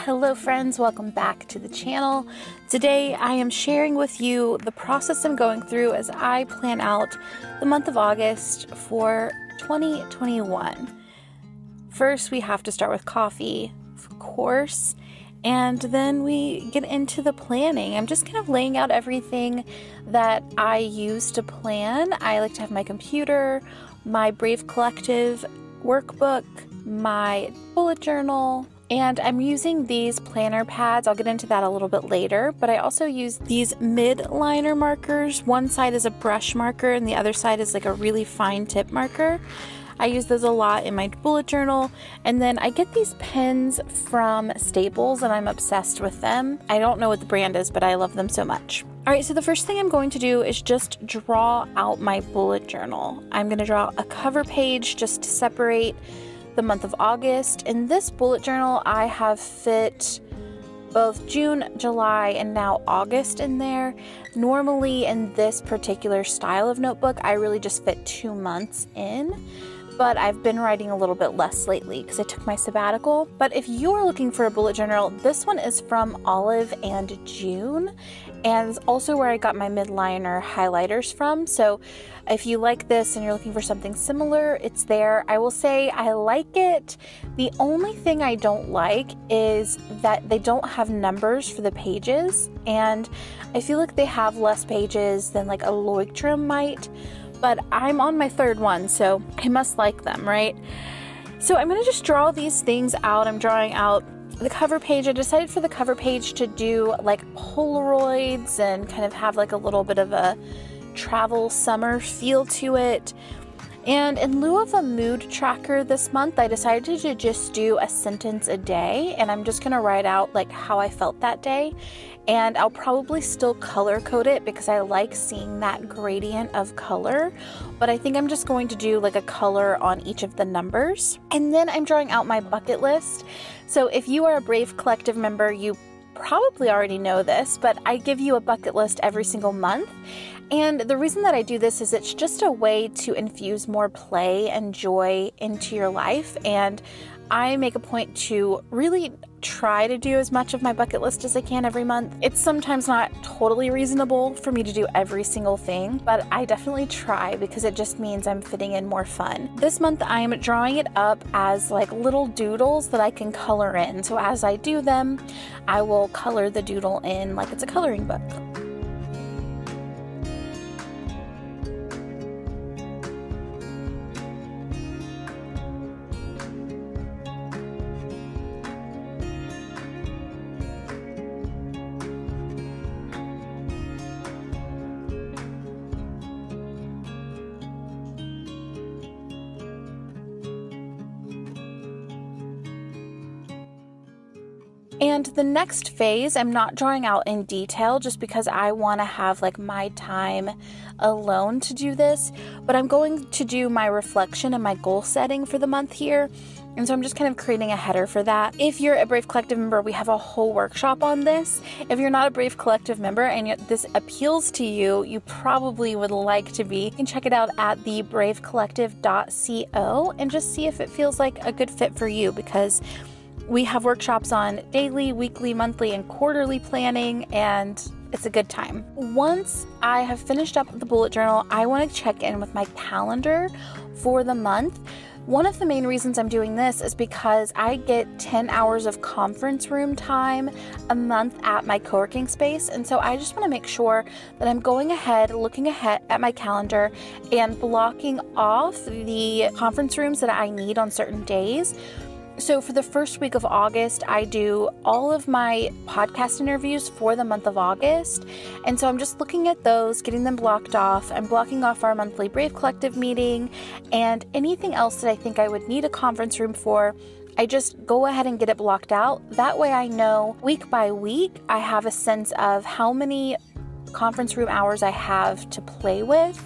Hello friends, welcome back to the channel. Today I am sharing with you the process I'm going through as I plan out the month of August for 2021. First we have to start with coffee, of course, and then we get into the planning. I'm just kind of laying out everything that I use to plan. I like to have my computer, my Brave Collective workbook, my bullet journal, and I'm using these planner pads. I'll get into that a little bit later, but I also use these mid-liner markers. One side is a brush marker and the other side is like a really fine tip marker. I use those a lot in my bullet journal, and then I get these pens from Staples and I'm obsessed with them. I don't know what the brand is, but I love them so much. All right, so the first thing I'm going to do is just draw out my bullet journal. I'm going to draw a cover page just to separate the month of August. In this bullet journal, I have fit both June, July, and now August in there. Normally in this particular style of notebook, I really just fit 2 months in, but I've been writing a little bit less lately because I took my sabbatical. But if you're looking for a bullet journal, this one is from Olive and June, and it's also where I got my mid-liner highlighters from. So if you like this and you're looking for something similar, it's there. I will say I like it. The only thing I don't like is that they don't have numbers for the pages, and I feel like they have less pages than like a Leuchtturm might, but I'm on my 3rd one, so I must like them, right? So I'm going to just draw these things out. I'm drawing out the cover page. I decided for the cover page to do like Polaroids and kind of have like a little bit of a travel summer feel to it. And in lieu of a mood tracker this month, I decided to just do a sentence a day, and I'm just going to write out like how I felt that day. And I'll probably still color code it because I like seeing that gradient of color, but I think I'm just going to do like a color on each of the numbers. And then I'm drawing out my bucket list. So if you are a Brave Collective member, you probably already know this, but I give you a bucket list every single month. And the reason that I do this is it's just a way to infuse more play and joy into your life. And I make a point to really try to do as much of my bucket list as I can every month. It's sometimes not totally reasonable for me to do every single thing, but I definitely try because it just means I'm fitting in more fun. This month I'm drawing it up as like little doodles that I can color in. So as I do them, I will color the doodle in like it's a coloring book. And the next phase, I'm not drawing out in detail just because I want to have like my time alone to do this, but I'm going to do my reflection and my goal setting for the month here. And so I'm just kind of creating a header for that. If you're a Brave Collective member, we have a whole workshop on this. If you're not a Brave Collective member and this appeals to you, you probably would like to be. You can check it out at thebravecollective.co and just see if it feels like a good fit for you, because we have workshops on daily, weekly, monthly, and quarterly planning, and it's a good time. Once I have finished up the bullet journal, I want to check in with my calendar for the month. One of the main reasons I'm doing this is because I get 10 hours of conference room time a month at my co-working space, and so I just want to make sure that I'm going ahead, looking ahead at my calendar, and blocking off the conference rooms that I need on certain days. So for the first week of August, I do all of my podcast interviews for the month of August. And so I'm just looking at those, getting them blocked off. I'm blocking off our monthly Brave Collective meeting and anything else that I think I would need a conference room for. I just go ahead and get it blocked out. That way I know week by week, I have a sense of how many conference room hours I have to play with.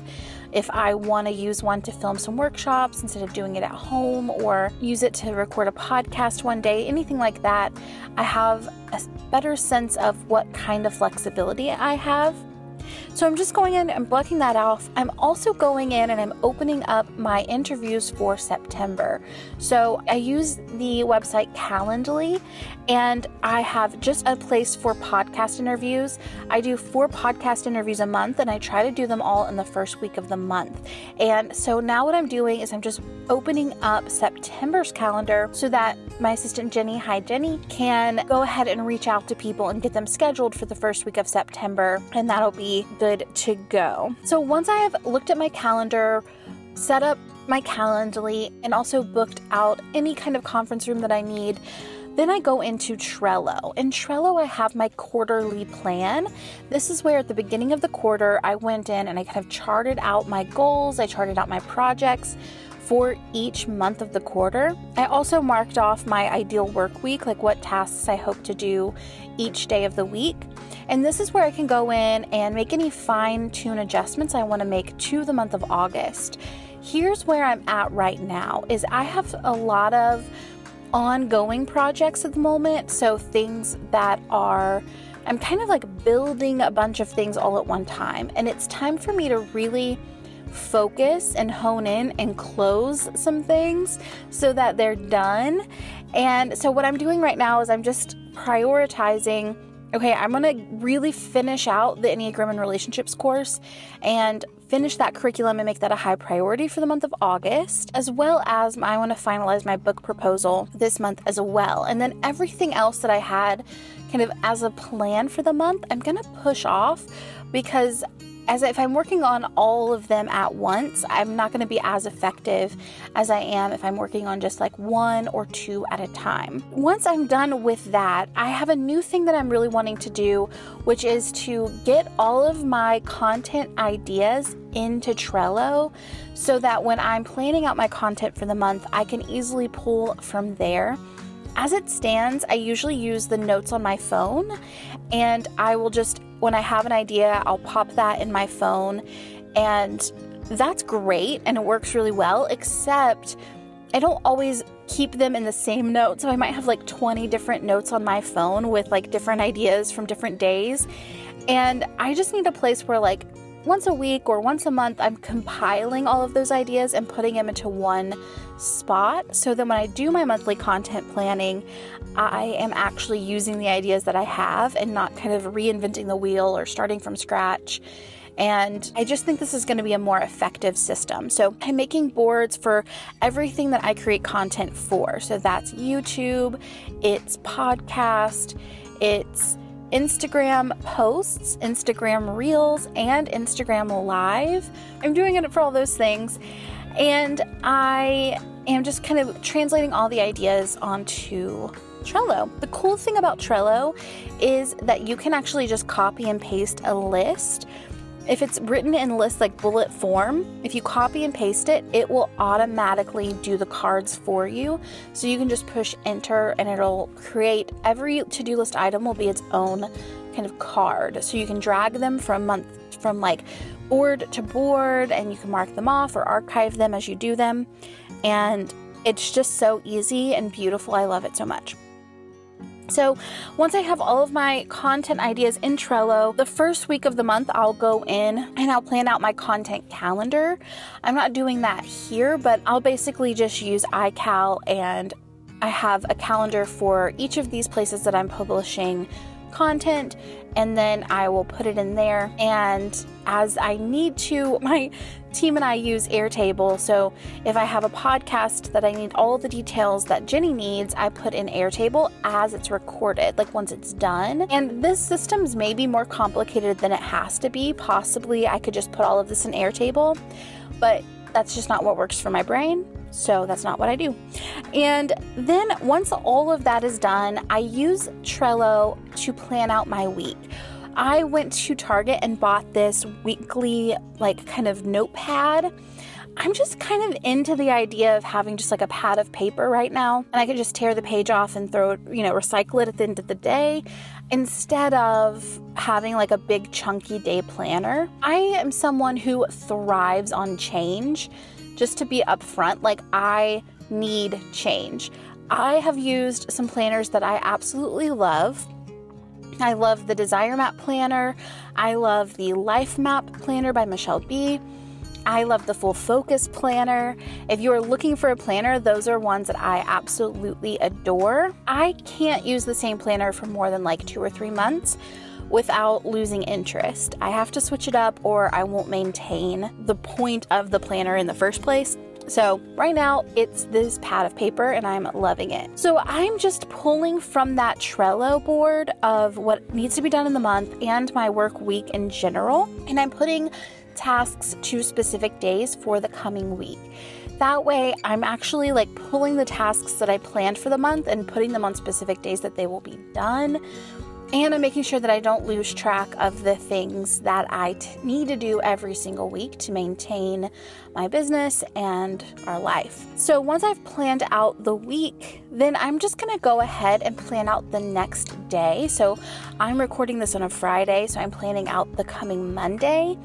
If I want to use one to film some workshops instead of doing it at home, or use it to record a podcast one day, anything like that, I have a better sense of what kind of flexibility I have. So I'm just going in and blocking that off. I'm also going in and I'm opening up my interviews for September. So I use the website Calendly, and I have just a place for podcast interviews. I do 4 podcast interviews a month, and I try to do them all in the first week of the month. And so now what I'm doing is I'm just opening up September's calendar so that my assistant Jenny, hi Jenny, can go ahead and reach out to people and get them scheduled for the first week of September, and that'll be good to go. So once I have looked at my calendar, set up my Calendly, and also booked out any kind of conference room that I need, then I go into Trello. In Trello, I have my quarterly plan. This is where at the beginning of the quarter, I went in and I kind of charted out my goals. I charted out my projects for each month of the quarter. I also marked off my ideal work week, like what tasks I hope to do each day of the week. And this is where I can go in and make any fine-tune adjustments I want to make to the month of August. Here's where I'm at right now, is I have a lot of ongoing projects at the moment. So things that I'm kind of like building a bunch of things all at one time. And it's time for me to really focus and hone in and close some things so that they're done. And so what I'm doing right now is I'm just prioritizing, okay, I'm going to really finish out the Enneagram and Relationships course and finish that curriculum and make that a high priority for the month of August, as well as I want to finalize my book proposal this month as well. And then everything else that I had kind of as a plan for the month, I'm going to push off, because if I'm working on all of them at once, I'm not going to be as effective as I am if I'm working on just like 1 or 2 at a time. Once I'm done with that, I have a new thing that I'm really wanting to do, which is to get all of my content ideas into Trello so that when I'm planning out my content for the month, I can easily pull from there. As it stands, I usually use the notes on my phone, and I will just, when I have an idea, I'll pop that in my phone, and that's great and it works really well, except I don't always keep them in the same note. So I might have like 20 different notes on my phone with like different ideas from different days, and I just need a place where like once a week or once a month, I'm compiling all of those ideas and putting them into one spot, so that when I do my monthly content planning, I am actually using the ideas that I have and not kind of reinventing the wheel or starting from scratch. And I just think this is going to be a more effective system. So I'm making boards for everything that I create content for. So that's YouTube, it's podcast, it's Instagram posts, Instagram Reels, and Instagram Live. I'm doing it for all those things. And I am just kind of translating all the ideas onto Trello. The cool thing about Trello is that you can actually just copy and paste a list. If it's written in list like bullet form, if you copy and paste it, it will automatically do the cards for you. So you can just push enter and it'll create, every to-do list item will be its own kind of card. So you can drag them from like board to board, and you can mark them off or archive them as you do them. And it's just so easy and beautiful. I love it so much. So once I have all of my content ideas in Trello, the first week of the month, I'll go in and I'll plan out my content calendar. I'm not doing that here, but I'll basically just use iCal, and I have a calendar for each of these places that I'm publishing content, and then I will put it in there. And as I need to, my team and I use Airtable. So if I have a podcast that I need all the details that Jenny needs, I put in Airtable as it's recorded, like once it's done. And this system's maybe more complicated than it has to be. Possibly I could just put all of this in Airtable, but that's just not what works for my brain. So that's not what I do. And then once all of that is done, I use Trello to plan out my week. I went to Target and bought this weekly, like, kind of notepad. I'm just kind of into the idea of having just like a pad of paper right now, and I could just tear the page off and throw it, recycle it at the end of the day, instead of having like a big chunky day planner. I am someone who thrives on change. Just to be upfront, like, I need change. I have used some planners that I absolutely love, I love the Desire Map Planner. I love the Life Map Planner by Michelle B. I love the Full Focus Planner. If you are looking for a planner, those are ones that I absolutely adore. I can't use the same planner for more than like 2 or 3 months without losing interest. I have to switch it up or I won't maintain the point of the planner in the first place. So right now it's this pad of paper and I'm loving it. So I'm just pulling from that Trello board of what needs to be done in the month and my work week in general. And I'm putting tasks to specific days for the coming week. That way I'm actually like pulling the tasks that I planned for the month and putting them on specific days that they will be done. And I'm making sure that I don't lose track of the things that I need to do every single week to maintain my business and our life. So once I've planned out the week, then I'm just going to go ahead and plan out the next day. So I'm recording this on a Friday, so I'm planning out the coming Monday.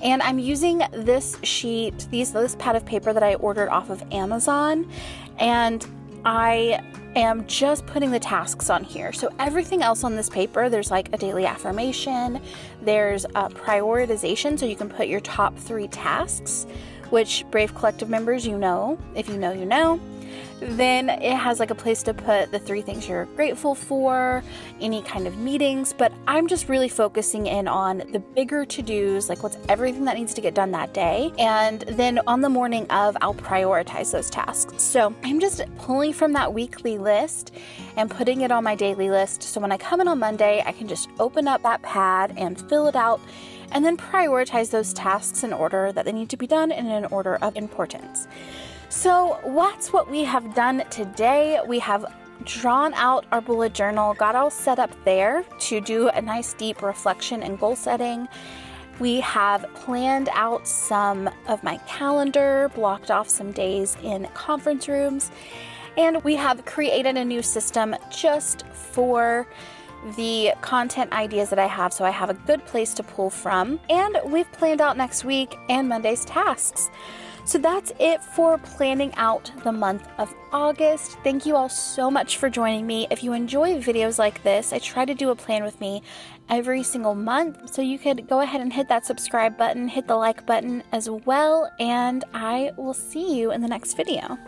And I'm using this sheet, this pad of paper that I ordered off of Amazon. And I am just putting the tasks on here. So everything else on this paper, there's like a daily affirmation, there's a prioritization, so you can put your top 3 tasks, which Brave Collective members, you know, if you know, you know. Then it has like a place to put the 3 things you're grateful for, any kind of meetings, but I'm just really focusing in on the bigger to-dos, like what's everything that needs to get done that day. And then on the morning of, I'll prioritize those tasks. So I'm just pulling from that weekly list and putting it on my daily list. So when I come in on Monday, I can just open up that pad and fill it out and then prioritize those tasks in order that they need to be done and in an order of importance. So that's what we have done today. We have drawn out our bullet journal, got all set up there to do a nice deep reflection and goal setting. We have planned out some of my calendar, blocked off some days in conference rooms, and we have created a new system just for the content ideas that I have, so I have a good place to pull from. And we've planned out next week and Monday's tasks. So that's it for planning out the month of August. Thank you all so much for joining me. If you enjoy videos like this, I try to do a plan with me every single month. So you could go ahead and hit that subscribe button, hit the like button as well, and I will see you in the next video.